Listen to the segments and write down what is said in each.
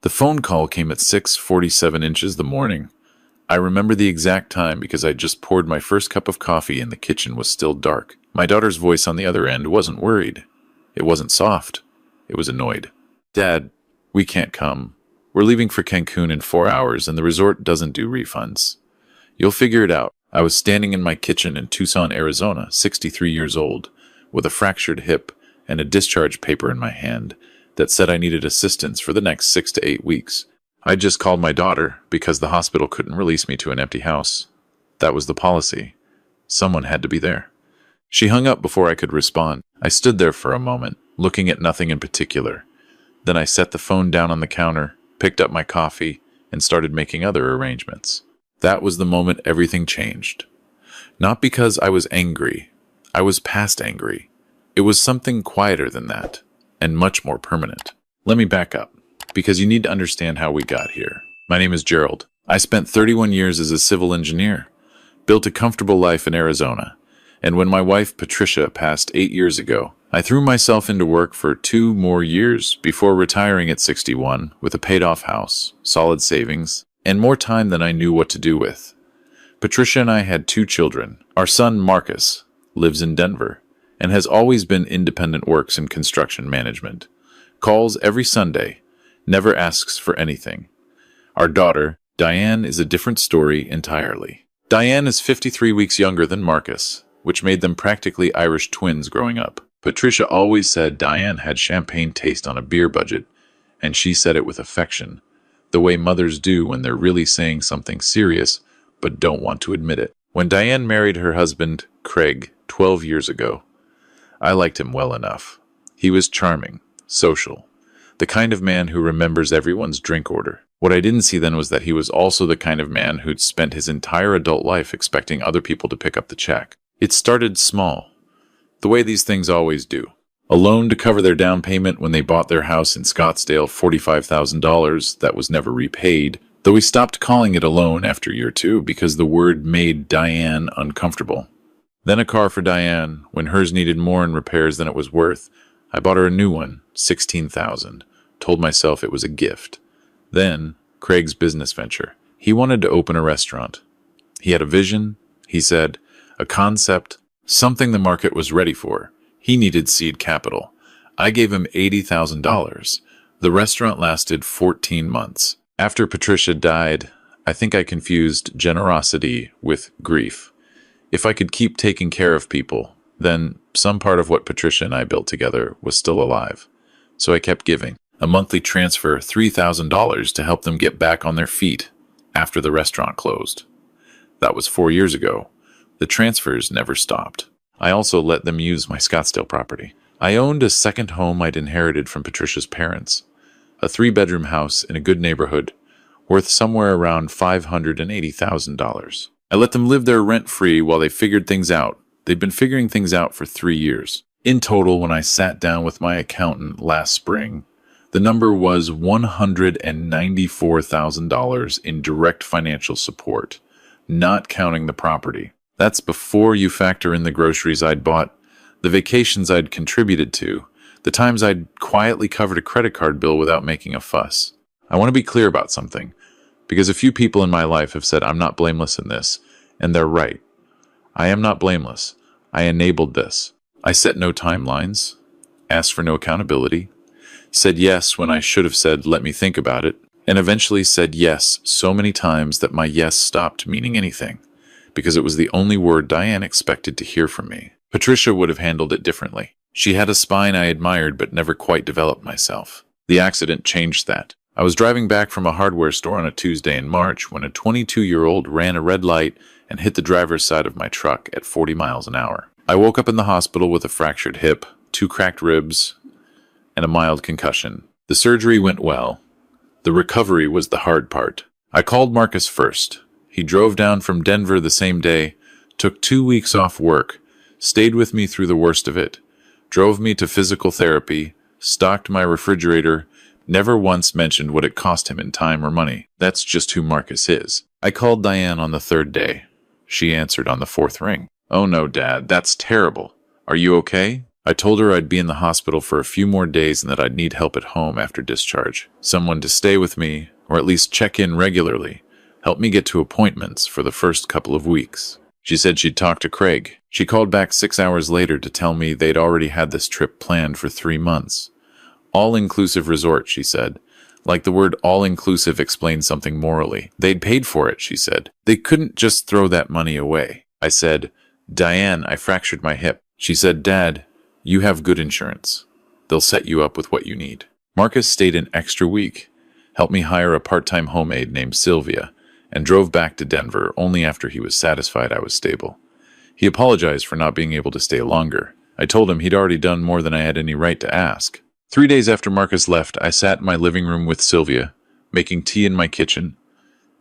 The phone call came at 6:47 inches the morning. I remember the exact time because I just poured my first cup of coffee and the kitchen was still dark. My daughter's voice on the other end wasn't worried. It wasn't soft. It was annoyed. "Dad, we can't come. We're leaving for Cancun in 4 hours and the resort doesn't do refunds. You'll figure it out." I was standing in my kitchen in Tucson, Arizona, 63 years old, with a fractured hip and a discharge paper in my hand that said I needed assistance for the next 6 to 8 weeks. I just called my daughter because the hospital couldn't release me to an empty house. That was the policy. Someone had to be there. She hung up before I could respond. I stood there for a moment, looking at nothing in particular. Then I set the phone down on the counter, picked up my coffee, and started making other arrangements. That was the moment everything changed. Not because I was angry. I was past angry. It was something quieter than that, and much more permanent. Let me back up, because you need to understand how we got here. My name is Gerald. I spent 31 years as a civil engineer, built a comfortable life in Arizona, and when my wife Patricia passed 8 years ago, I threw myself into work for 2 more years before retiring at 61 with a paid-off house, solid savings, and more time than I knew what to do with. Patricia and I had 2 children. Our son, Marcus, lives in Denver and has always been independent works in construction management. Calls every Sunday, never asks for anything. Our daughter, Diane, is a different story entirely. Diane is 53 weeks younger than Marcus, which made them practically Irish twins growing up. Patricia always said Diane had champagne taste on a beer budget, and she said it with affection, the way mothers do when they're really saying something serious but don't want to admit it. When Diane married her husband, Craig, 12 years ago, I liked him well enough. He was charming, social, the kind of man who remembers everyone's drink order. What I didn't see then was that he was also the kind of man who'd spent his entire adult life expecting other people to pick up the check. It started small, the way these things always do. A loan to cover their down payment when they bought their house in Scottsdale, $45,000 that was never repaid, though we stopped calling it a loan after year 2 because the word made Diane uncomfortable. Then a car for Diane when hers needed more in repairs than it was worth. I bought her a new one, $16,000. Told myself it was a gift. Then, Craig's business venture. He wanted to open a restaurant. He had a vision, he said, a concept, something the market was ready for. He needed seed capital. I gave him $80,000. The restaurant lasted 14 months. After Patricia died, I think I confused generosity with grief. If I could keep taking care of people, then some part of what Patricia and I built together was still alive. So I kept giving. A monthly transfer, $3,000 to help them get back on their feet after the restaurant closed. That was 4 years ago. The transfers never stopped. I also let them use my Scottsdale property. I owned a second home I'd inherited from Patricia's parents, a 3-bedroom house in a good neighborhood, worth somewhere around $580,000. I let them live there rent-free while they figured things out. They'd been figuring things out for 3 years. In total, when I sat down with my accountant last spring, the number was $194,000 in direct financial support, not counting the property. That's before you factor in the groceries I'd bought, the vacations I'd contributed to, the times I'd quietly covered a credit card bill without making a fuss. I want to be clear about something, because a few people in my life have said I'm not blameless in this, and they're right. I am not blameless. I enabled this. I set no timelines, asked for no accountability, said yes when I should have said let me think about it, and eventually said yes so many times that my yes stopped meaning anything, because it was the only word Diane expected to hear from me. Patricia would have handled it differently. She had a spine I admired but never quite developed myself. The accident changed that. I was driving back from a hardware store on a Tuesday in March when a 22-year-old ran a red light and hit the driver's side of my truck at 40 miles an hour. I woke up in the hospital with a fractured hip, 2 cracked ribs, and a mild concussion. The surgery went well. The recovery was the hard part. I called Marcus first. He drove down from Denver the same day, took 2 weeks off work, stayed with me through the worst of it, drove me to physical therapy, stocked my refrigerator, never once mentioned what it cost him in time or money. That's just who Marcus is. I called Diane on the 3rd day. She answered on the 4th ring. "Oh no, Dad, that's terrible. Are you okay?" I told her I'd be in the hospital for a few more days and that I'd need help at home after discharge. Someone to stay with me, or at least check in regularly, help me get to appointments for the first couple of weeks. She said she'd talk to Craig. She called back 6 hours later to tell me they'd already had this trip planned for 3 months. All-inclusive resort, she said. Like the word all-inclusive explained something morally. They'd paid for it, she said. They couldn't just throw that money away. I said, Diane, I fractured my hip. She said, Dad, you have good insurance. They'll set you up with what you need. Marcus stayed an extra week, helped me hire a part-time home aide named Sylvia, and drove back to Denver only after he was satisfied I was stable. He apologized for not being able to stay longer. I told him he'd already done more than I had any right to ask. 3 days after Marcus left, I sat in my living room with Sylvia, making tea in my kitchen,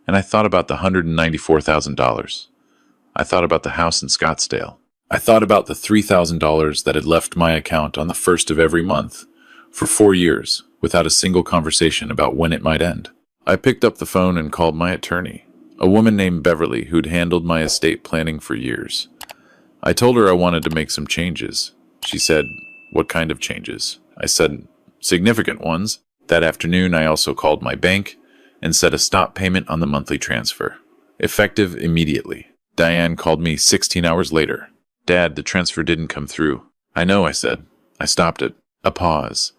and I thought about the $194,000. I thought about the house in Scottsdale. I thought about the $3,000 that had left my account on the first of every month for 4 years without a single conversation about when it might end. I picked up the phone and called my attorney, a woman named Beverly who'd handled my estate planning for years. I told her I wanted to make some changes. She said, What kind of changes? I said, Significant ones. That afternoon, I also called my bank and set a stop payment on the monthly transfer, effective immediately. Diane called me 16 hours later. Dad, the transfer didn't come through. I know, I said. I stopped it. A pause.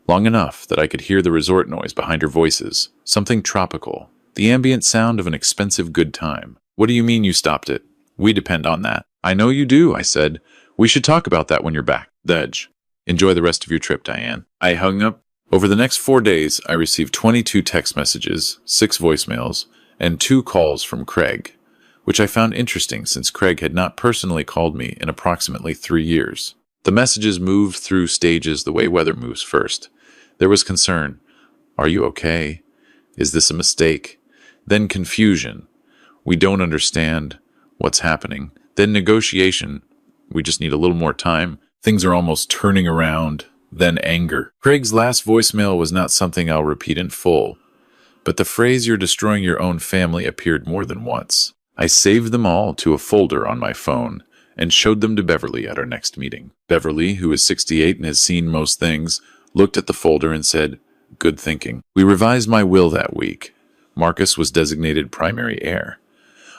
Long enough that I could hear the resort noise behind her voices, something tropical, the ambient sound of an expensive good time. What do you mean you stopped it? We depend on that. I know you do, I said. We should talk about that when you're back. Dej. Enjoy the rest of your trip, Diane. I hung up. Over the next 4 days, I received 22 text messages, 6 voicemails, and 2 calls from Craig, which I found interesting since Craig had not personally called me in approximately 3 years. The messages moved through stages the way weather moves first. There was concern. Are you okay? Is this a mistake? Then confusion. We don't understand what's happening. Then negotiation. We just need a little more time. Things are almost turning around. Then anger. Craig's last voicemail was not something I'll repeat in full, but the phrase "you're destroying your own family" appeared more than once. I saved them all to a folder on my phone and showed them to Beverly at our next meeting. Beverly, who is 68 and has seen most things, looked at the folder and said, Good thinking. We revised my will that week. Marcus was designated primary heir.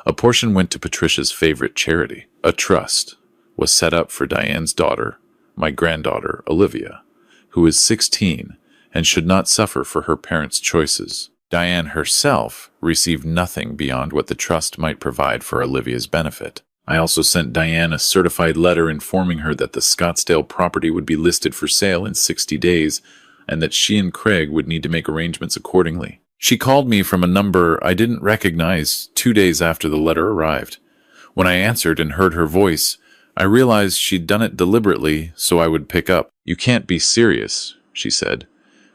A portion went to Patricia's favorite charity. A trust was set up for Diane's daughter, my granddaughter, Olivia, who is 16 and should not suffer for her parents' choices. Diane herself received nothing beyond what the trust might provide for Olivia's benefit. I also sent Diane a certified letter informing her that the Scottsdale property would be listed for sale in 60 days and that she and Craig would need to make arrangements accordingly. She called me from a number I didn't recognize 2 days after the letter arrived. When I answered and heard her voice, I realized she'd done it deliberately so I would pick up. You can't be serious, she said.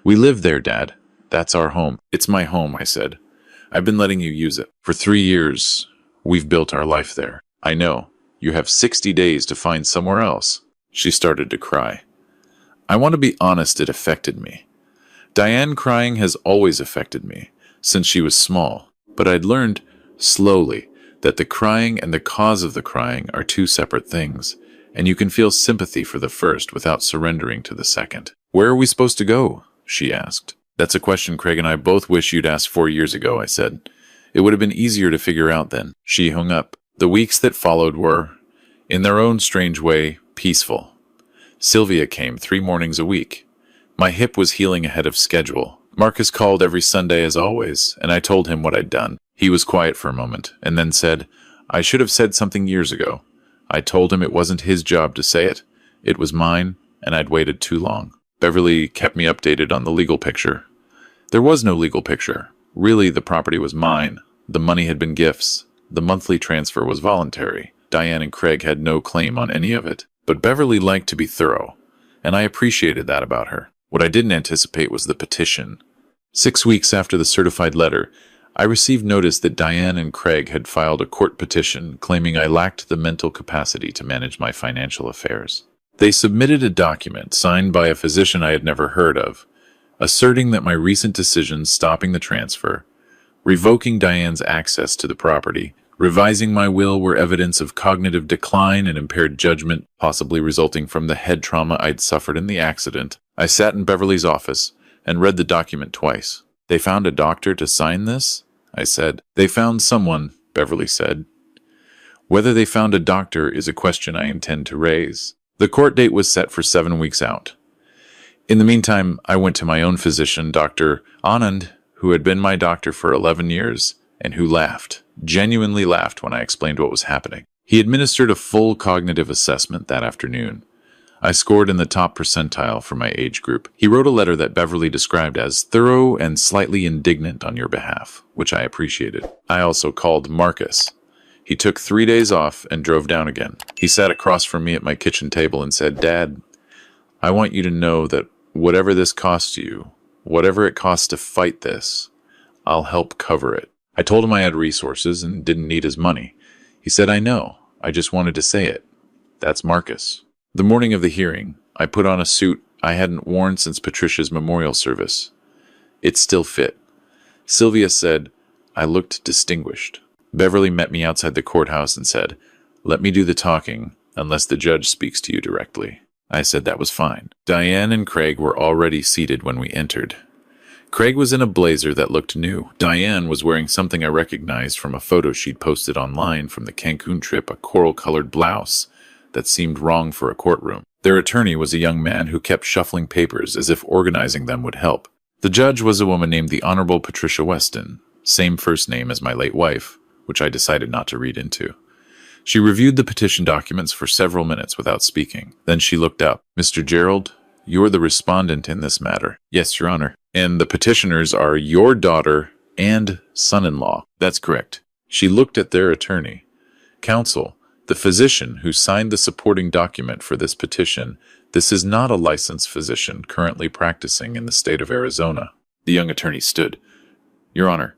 We live there, Dad. That's our home. It's my home, I said. I've been letting you use it. For 3 years, we've built our life there. I know. You have 60 days to find somewhere else. She started to cry. I want to be honest, it affected me. Diane crying has always affected me, since she was small. But I'd learned, slowly, that the crying and the cause of the crying are 2 separate things, and you can feel sympathy for the first without surrendering to the second. Where are we supposed to go? She asked. That's a question Craig and I both wish you'd asked 4 years ago, I said. It would have been easier to figure out then. She hung up. The weeks that followed were, in their own strange way, peaceful. Sylvia came 3 mornings a week. My hip was healing ahead of schedule. Marcus called every Sunday as always, and I told him what I'd done. He was quiet for a moment, and then said, I should have said something years ago. I told him it wasn't his job to say it. It was mine, and I'd waited too long. Beverly kept me updated on the legal picture. There was no legal picture. Really, the property was mine. The money had been gifts. The monthly transfer was voluntary. Diane and Craig had no claim on any of it. But Beverly liked to be thorough, and I appreciated that about her. What I didn't anticipate was the petition. 6 weeks after the certified letter, I received notice that Diane and Craig had filed a court petition claiming I lacked the mental capacity to manage my financial affairs. They submitted a document signed by a physician I had never heard of, asserting that my recent decisions stopping the transfer, revoking Diane's access to the property, Revising my will were evidence of cognitive decline and impaired judgment, possibly resulting from the head trauma I'd suffered in the accident. I sat in Beverly's office and read the document twice. "They found a doctor to sign this?" I said. "They found someone," Beverly said. "Whether they found a doctor is a question I intend to raise." The court date was set for 7 weeks out. In the meantime, I went to my own physician, Dr. Anand, who had been my doctor for 11 years, and who laughed, genuinely laughed when I explained what was happening. He administered a full cognitive assessment that afternoon. I scored in the top percentile for my age group. He wrote a letter that Beverly described as thorough and slightly indignant on your behalf, which I appreciated. I also called Marcus. He took 3 days off and drove down again. He sat across from me at my kitchen table and said, "Dad, I want you to know that whatever this costs you, whatever it costs to fight this, I'll help cover it." I told him I had resources and didn't need his money. He said, "I know. I just wanted to say it." That's Marcus. The morning of the hearing, I put on a suit I hadn't worn since Patricia's memorial service. It still fit. Sylvia said I looked distinguished. Beverly met me outside the courthouse and said, "Let me do the talking, unless the judge speaks to you directly." I said that was fine. Diane and Craig were already seated when we entered. Craig was in a blazer that looked new. Diane was wearing something I recognized from a photo she'd posted online from the Cancun trip, a coral-colored blouse that seemed wrong for a courtroom. Their attorney was a young man who kept shuffling papers as if organizing them would help. The judge was a woman named the Honorable Patricia Weston, same first name as my late wife, which I decided not to read into. She reviewed the petition documents for several minutes without speaking. Then she looked up. "Mr. Gerald, you're the respondent in this matter." "Yes, Your Honor." "And the petitioners are your daughter and son-in-law." "That's correct." She looked at their attorney. "Counsel, the physician who signed the supporting document for this petition, this is not a licensed physician currently practicing in the state of Arizona." The young attorney stood. "Your Honor,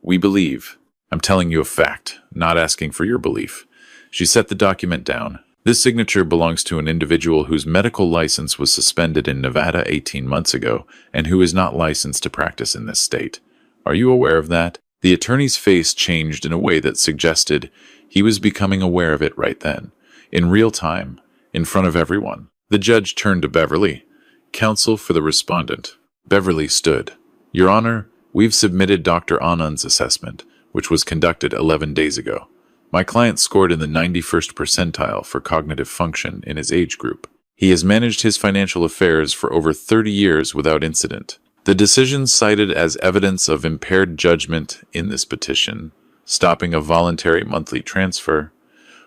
we believe. I'm telling you a fact, not asking for your belief." She set the document down. "This signature belongs to an individual whose medical license was suspended in Nevada 18 months ago and who is not licensed to practice in this state. Are you aware of that?" The attorney's face changed in a way that suggested he was becoming aware of it right then, in real time, in front of everyone. The judge turned to Beverly. "Counsel for the respondent." Beverly stood. "Your Honor, we've submitted Dr. Anand's assessment, which was conducted 11 days ago. My client scored in the 91st percentile for cognitive function in his age group. He has managed his financial affairs for over 30 years without incident. The decisions cited as evidence of impaired judgment in this petition, stopping a voluntary monthly transfer,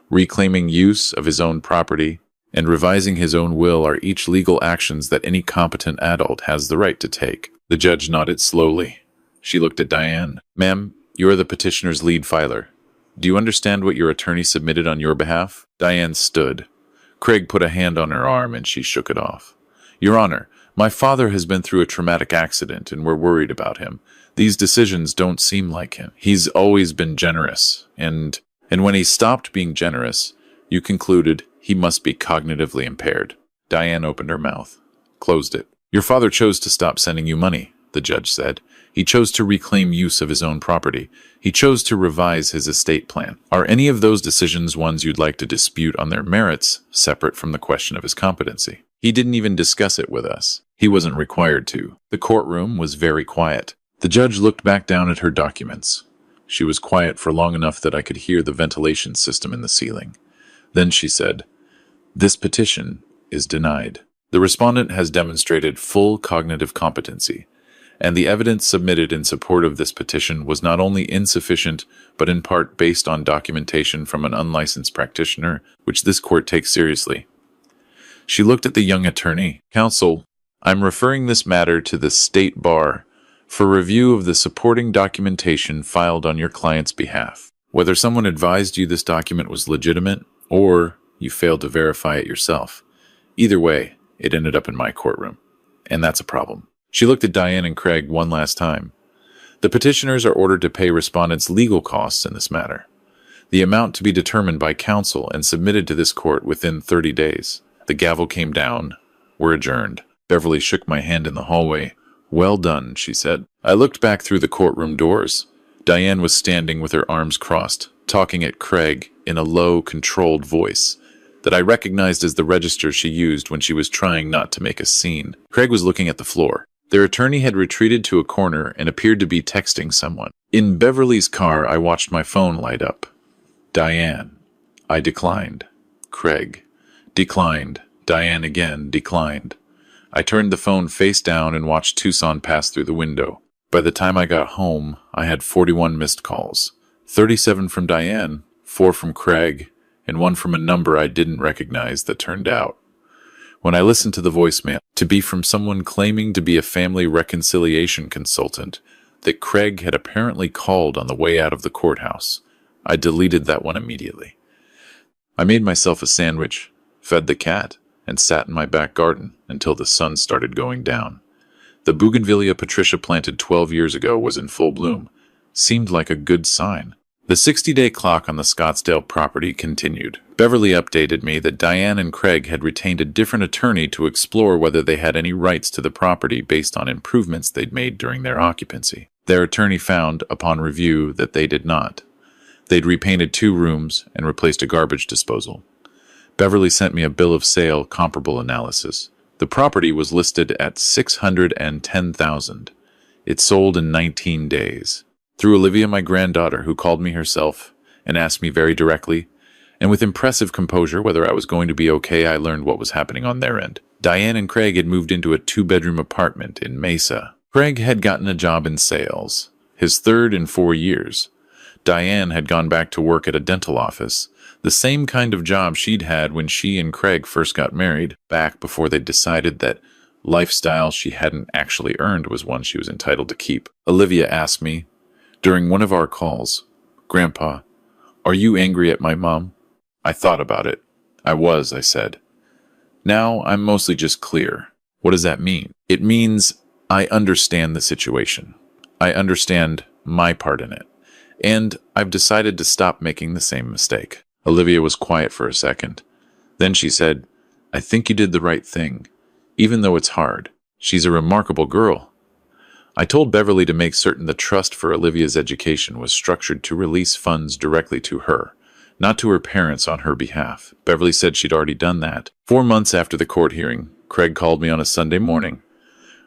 reclaiming use of his own property, and revising his own will are each legal actions that any competent adult has the right to take." The judge nodded slowly. She looked at Diane. "Ma'am, you are the petitioner's lead filer. Do you understand what your attorney submitted on your behalf?" Diane stood. Craig put a hand on her arm and she shook it off. "Your Honor, my father has been through a traumatic accident and we're worried about him. These decisions don't seem like him. He's always been generous, and when he stopped being generous, you concluded he must be cognitively impaired." Diane opened her mouth, closed it. "Your father chose to stop sending you money," the judge said. "He chose to reclaim use of his own property. He chose to revise his estate plan. Are any of those decisions ones you'd like to dispute on their merits, separate from the question of his competency? He didn't even discuss it with us. He wasn't required to." The courtroom was very quiet. The judge looked back down at her documents. She was quiet for long enough that I could hear the ventilation system in the ceiling. Then she said, "This petition is denied. The respondent has demonstrated full cognitive competency, and the evidence submitted in support of this petition was not only insufficient, but in part based on documentation from an unlicensed practitioner, which this court takes seriously." She looked at the young attorney. "Counsel, I'm referring this matter to the State Bar for review of the supporting documentation filed on your client's behalf. Whether someone advised you this document was legitimate, or you failed to verify it yourself. Either way, it ended up in my courtroom, and that's a problem." She looked at Diane and Craig one last time. "The petitioners are ordered to pay respondents' legal costs in this matter. The amount to be determined by counsel and submitted to this court within 30 days. The gavel came down. We're adjourned." Beverly shook my hand in the hallway. "Well done," she said. I looked back through the courtroom doors. Diane was standing with her arms crossed, talking at Craig in a low, controlled voice that I recognized as the register she used when she was trying not to make a scene. Craig was looking at the floor. Their attorney had retreated to a corner and appeared to be texting someone. In Beverly's car, I watched my phone light up. Diane. I declined. Craig. Declined. Diane again. Declined. I turned the phone face down and watched Tucson pass through the window. By the time I got home, I had 41 missed calls. 37 from Diane, 4 from Craig, and 1 from a number I didn't recognize that turned out, when I listened to the voicemail, to be from someone claiming to be a family reconciliation consultant that Craig had apparently called on the way out of the courthouse. I deleted that one immediately. I made myself a sandwich, fed the cat, and sat in my back garden until the sun started going down. The bougainvillea Patricia planted 12 years ago was in full bloom. Seemed like a good sign. The 60-day clock on the Scottsdale property continued. Beverly updated me that Diane and Craig had retained a different attorney to explore whether they had any rights to the property based on improvements they'd made during their occupancy. Their attorney found, upon review, that they did not. They'd repainted 2 rooms and replaced a garbage disposal. Beverly sent me a bill of sale comparable analysis. The property was listed at $610,000. It sold in 19 days. Through Olivia, my granddaughter, who called me herself and asked me very directly, and with impressive composure, whether I was going to be okay, I learned what was happening on their end. Diane and Craig had moved into a 2-bedroom apartment in Mesa. Craig had gotten a job in sales, his 3rd in 4 years. Diane had gone back to work at a dental office, the same kind of job she'd had when she and Craig first got married, back before they decided that lifestyle she hadn't actually earned was one she was entitled to keep. Olivia asked me, during one of our calls, "Grandpa, are you angry at my mom?" I thought about it. I said. Now I'm mostly just clear. What does that mean? It means I understand the situation. I understand my part in it. And I've decided to stop making the same mistake. Olivia was quiet for a second. Then she said, "I think you did the right thing, even though it's hard. She's a remarkable girl." I told Beverly to make certain the trust for Olivia's education was structured to release funds directly to her, not to her parents on her behalf. Beverly said she'd already done that. 4 months after the court hearing, Craig called me on a Sunday morning.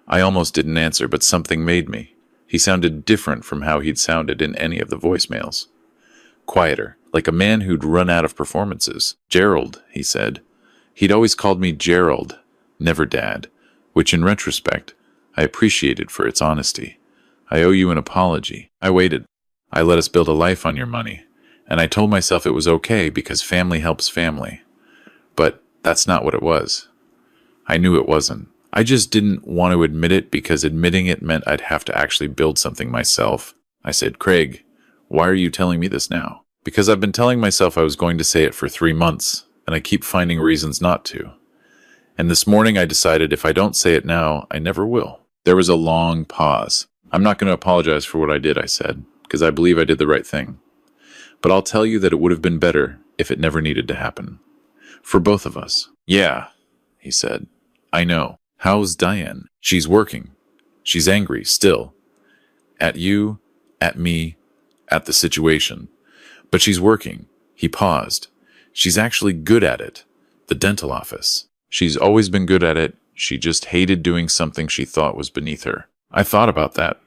I almost didn't answer, but something made me. He sounded different from how he'd sounded in any of the voicemails. Quieter, like a man who'd run out of performances. "Gerald," he said. He'd always called me Gerald, never Dad, which in retrospect, I appreciated for its honesty. "I owe you an apology. I waited. I let us build a life on your money, and I told myself it was okay because family helps family. But that's not what it was. I knew it wasn't. I just didn't want to admit it because admitting it meant I'd have to actually build something myself. I said, "Craig, why are you telling me this now?" "Because I've been telling myself I was going to say it for 3 months, and I keep finding reasons not to. And this morning I decided if I don't say it now, I never will." There was a long pause. "I'm not going to apologize for what I did," I said, "because I believe I did the right thing. But I'll tell you that it would have been better if it never needed to happen. For both of us." "Yeah," he said. "I know. How's Diane?" "She's working. She's angry, still. At you, at me, at the situation. But she's working." He paused. "She's actually good at it. The dental office. She's always been good at it. She just hated doing something she thought was beneath her." I thought about that.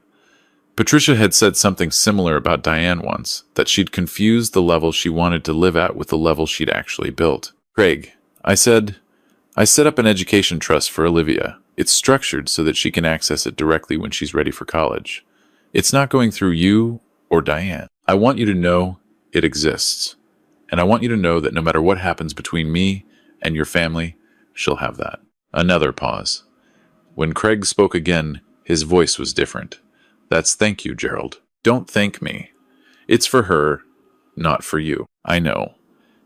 Patricia had said something similar about Diane once, that she'd confused the level she wanted to live at with the level she'd actually built. "Craig," I said, "I set up an education trust for Olivia. It's structured so that she can access it directly when she's ready for college. It's not going through you or Diane. I want you to know it exists. And I want you to know that no matter what happens between me and your family, she'll have that." Another pause. When Craig spoke again, his voice was different. "That's thank you, Gerald. Don't thank me. It's for her, not for you. I know.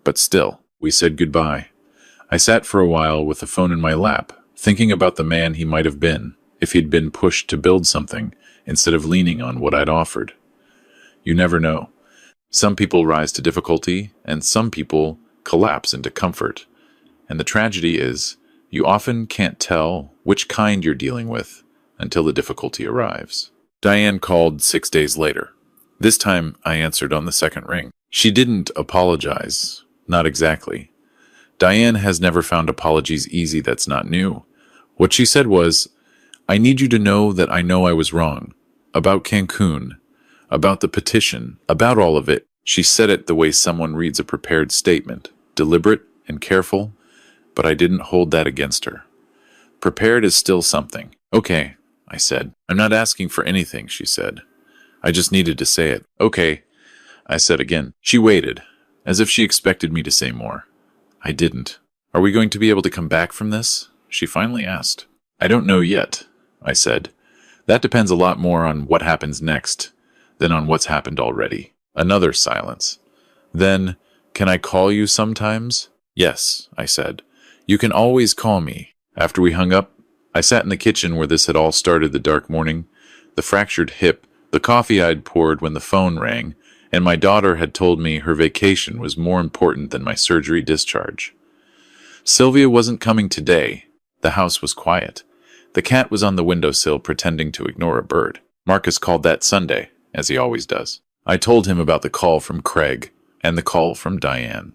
But still." We said goodbye. I sat for a while with the phone in my lap, thinking about the man he might have been if he'd been pushed to build something instead of leaning on what I'd offered. You never know. Some people rise to difficulty, and some people collapse into comfort. And the tragedy is, you often can't tell which kind you're dealing with until the difficulty arrives. Diane called 6 days later. This time I answered on the second ring. She didn't apologize. Not exactly. Diane has never found apologies easy. That's not new. What she said was, I need you to know that I know I was wrong. About Cancun. About the petition. About all of it. She said it the way someone reads a prepared statement. Deliberate and careful, but I didn't hold that against her. Prepared is still something. Okay, I said. I'm not asking for anything, she said. I just needed to say it. Okay, I said again. She waited, as if she expected me to say more. I didn't. Are we going to be able to come back from this? She finally asked. I don't know yet, I said. That depends a lot more on what happens next than on what's happened already. Another silence. Then, can I call you sometimes? Yes, I said. You can always call me. After we hung up, I sat in the kitchen where this had all started the dark morning, the fractured hip, the coffee I'd poured when the phone rang, and my daughter had told me her vacation was more important than my surgery discharge. Sylvia wasn't coming today. The house was quiet. The cat was on the windowsill pretending to ignore a bird. Marcus called that Sunday, as he always does. I told him about the call from Craig and the call from Diane.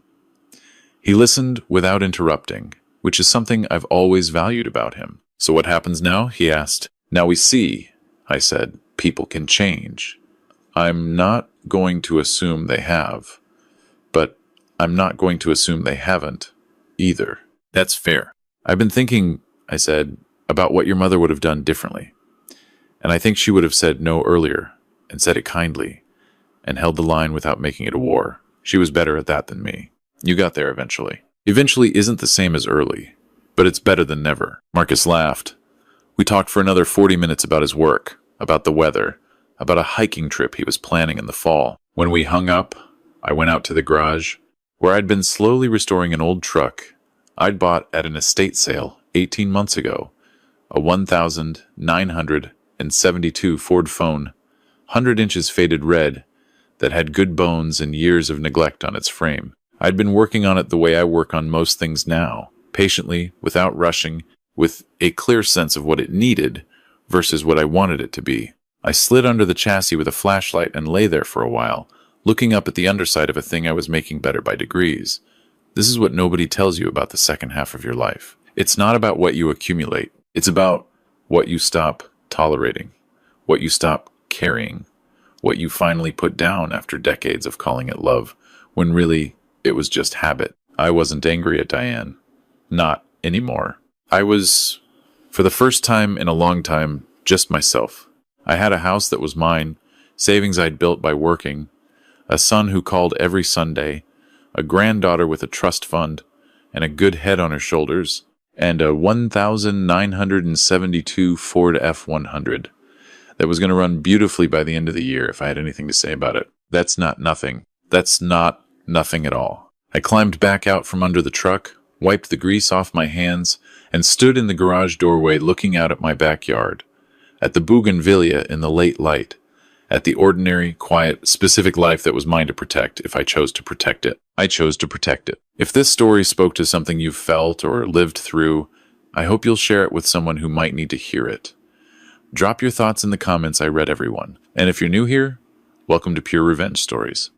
He listened without interrupting, which is something I've always valued about him. So what happens now? He asked. Now we see, I said, people can change. I'm not going to assume they have, but I'm not going to assume they haven't either. That's fair. I've been thinking, I said, about what your mother would have done differently. And I think she would have said no earlier and said it kindly and held the line without making it a war. She was better at that than me. You got there eventually. Eventually isn't the same as early, but it's better than never. Marcus laughed. We talked for another 40 minutes about his work, about the weather, about a hiking trip he was planning in the fall. When we hung up, I went out to the garage, where I'd been slowly restoring an old truck I'd bought at an estate sale 18 months ago, a 1972 Ford Phone, 100 inches faded red, that had good bones and years of neglect on its frame. I'd been working on it the way I work on most things now, patiently, without rushing, with a clear sense of what it needed versus what I wanted it to be. I slid under the chassis with a flashlight and lay there for a while, looking up at the underside of a thing I was making better by degrees. This is what nobody tells you about the second half of your life. It's not about what you accumulate. It's about what you stop tolerating, what you stop carrying, what you finally put down after decades of calling it love, when really it was just habit. I wasn't angry at Diane. Not anymore. I was, for the first time in a long time, just myself. I had a house that was mine, savings I'd built by working, a son who called every Sunday, a granddaughter with a trust fund, and a good head on her shoulders, and a 1972 Ford F-100 that was going to run beautifully by the end of the year if I had anything to say about it. That's not nothing. That's not nothing at all. I climbed back out from under the truck, wiped the grease off my hands, and stood in the garage doorway looking out at my backyard, at the bougainvillea in the late light, at the ordinary, quiet, specific life that was mine to protect if I chose to protect it. I chose to protect it. If this story spoke to something you've felt or lived through, I hope you'll share it with someone who might need to hear it. Drop your thoughts in the comments. I read everyone. And if you're new here, welcome to Pure Revenge Stories.